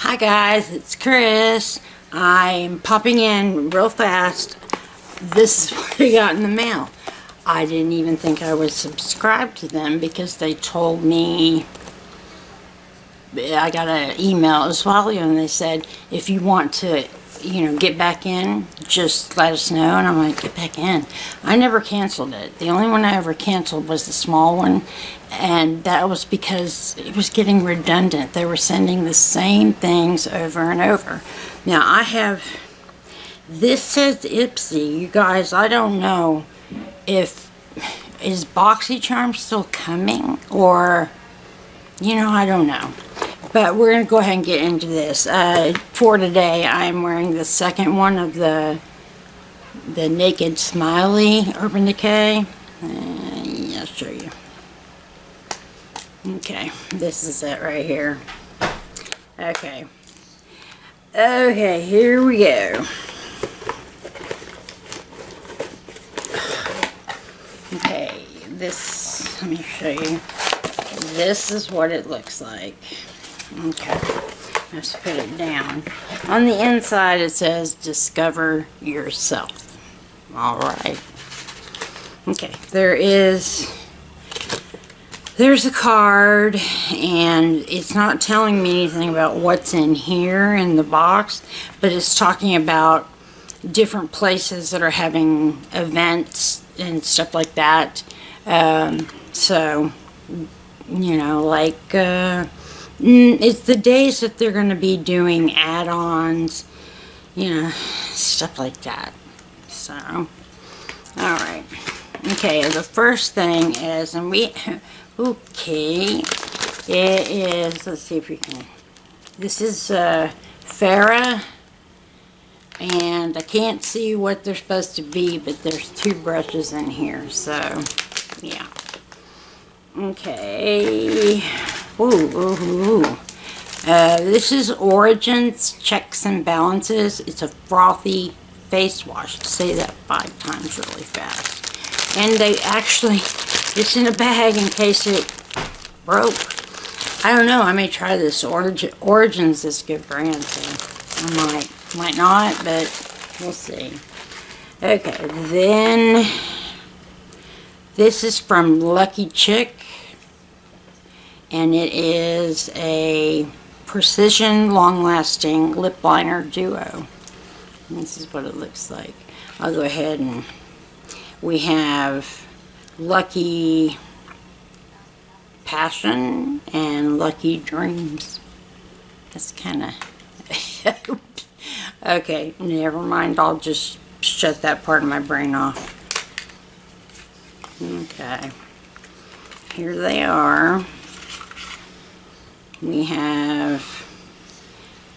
Hi guys, it's Kris. I'm popping in real fast. This is what I got in the mail. I didn't even think I was subscribed to them because they told me, I got an email as well, and they said if you want to, get back in, just let us know. And I'm like, get back in. I never canceled it. The only one I ever canceled was the small one, and that was because it was getting redundant. They were sending the same things over and over. Now I have, this says IPSY. You guys, I don't know if, is BoxyCharm still coming, or, I don't know. But we're going to go ahead and get into this. For today, I'm wearing the second one of the Naked Smiley Urban Decay. I'll show you. Okay, this is it right here. Okay. Okay, here we go. Okay, this, let me show you. This is what it looks like. Okay, let's put it down. On the inside it says discover yourself. Alright. Okay, there's a card, and it's not telling me anything about what's in here in the box, but it's talking about different places that are having events and stuff like that. So, it's the days that they're going to be doing add-ons, stuff like that. So, alright. Okay, the first thing is, and okay, it is, let's see if we can, this is Farrah, and I can't see what they're supposed to be, but there's two brushes in here, so, yeah. Okay. This is Origins Checks and Balances. It's a frothy face wash. Say that 5 times really fast. And they actually, it's in a bag in case it broke. I don't know. I may try this. Origins is a good brand, so I might not, but we'll see. Okay, then this is from Lucky Chick. And it is a Precision Long-Lasting Lip Liner Duo. And this is what it looks like. I'll go ahead and we have Lucky Passion and Lucky Dreams. That's kind of... Okay, never mind. I'll just shut that part of my brain off. Okay. Here they are. We have,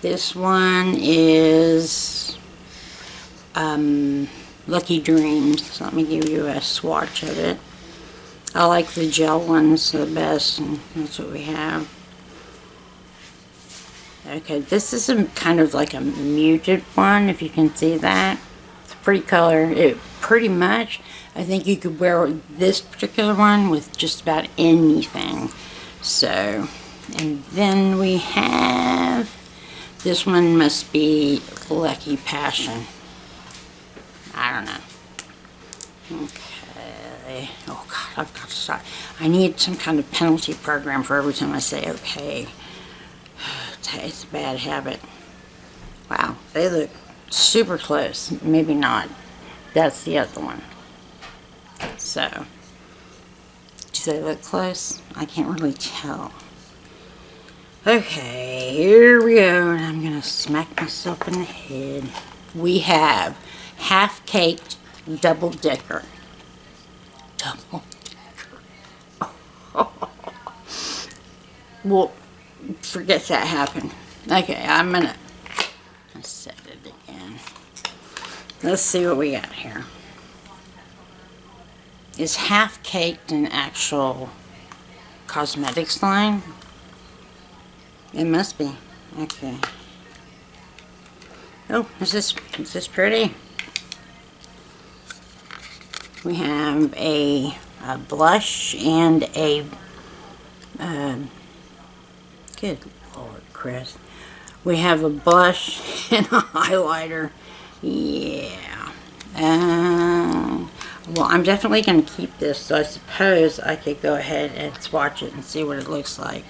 this one is Lucky Dreams. So let me give you a swatch of it. I like the gel ones the best, and that's what we have. Okay, this is kind of like a muted one, if you can see that. It's a pretty color. Pretty much, I think you could wear this particular one with just about anything. So... And then we have, this one must be Lucky Passion. I don't know. Okay. Oh God, I've got to stop. I need some kind of penalty program for every time I say okay. It's a bad habit. Wow, they look super close. Maybe not. That's the other one. So, do they look close? I can't really tell. Okay, here we go, and I'm going to smack myself in the head. We have half-caked double-decker. Double-decker. Well, forget that happened. Okay, I'm going to set it again. Let's see what we got here. Is half-caked an actual cosmetics line? It must be. Okay. Oh, is this pretty? We have a blush and a good Lord, Kris. We have a blush and a highlighter. Yeah. Well, I'm definitely going to keep this, so I suppose I could go ahead and swatch it and see what it looks like.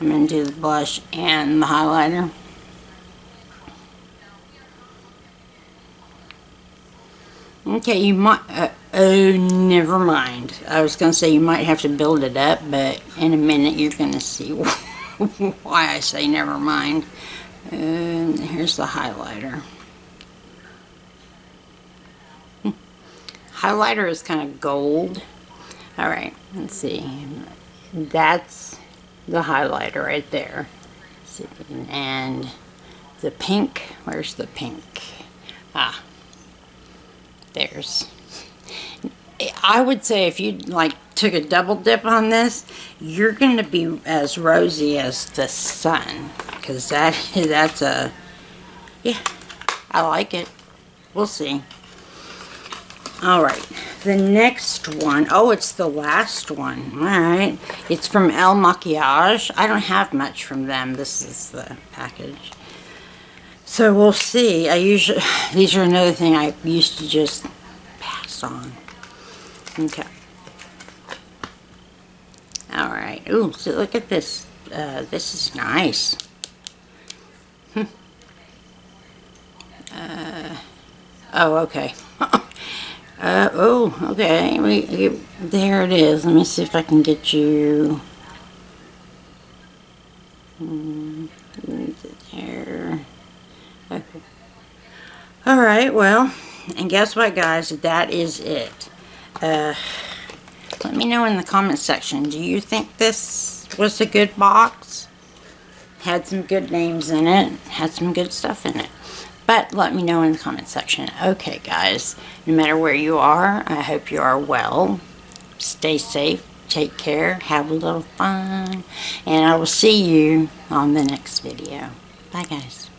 I'm going to do the blush and the highlighter. Okay, you might, oh, never mind. I was going to say you might have to build it up, but in a minute you're going to see why I say never mind. And here's the highlighter. Highlighter is kind of gold. Alright, let's see. That's the highlighter right there. And the pink, where's the pink? Ah, there's. I would say if you like took a double dip on this, you're going to be as rosy as the sun. Because that's a, yeah, I like it. We'll see. Alright, the next one, oh, it's the last one. Alright, it's from El Maquillage. I don't have much from them. This is the package. So we'll see. These are another thing I used to just pass on. Okay. Alright, ooh, so look at this. This is nice. Oh, okay. Oh, okay. There it is. Let me see if I can get you. There. Okay. Alright, well, and guess what, guys? That is it. Let me know in the comment section. Do you think this was a good box? Had some good names in it. Had some good stuff in it. But let me know in the comment section. Okay, guys, no matter where you are, I hope you are well. Stay safe, take care, have a little fun, and I will see you on the next video. Bye, guys.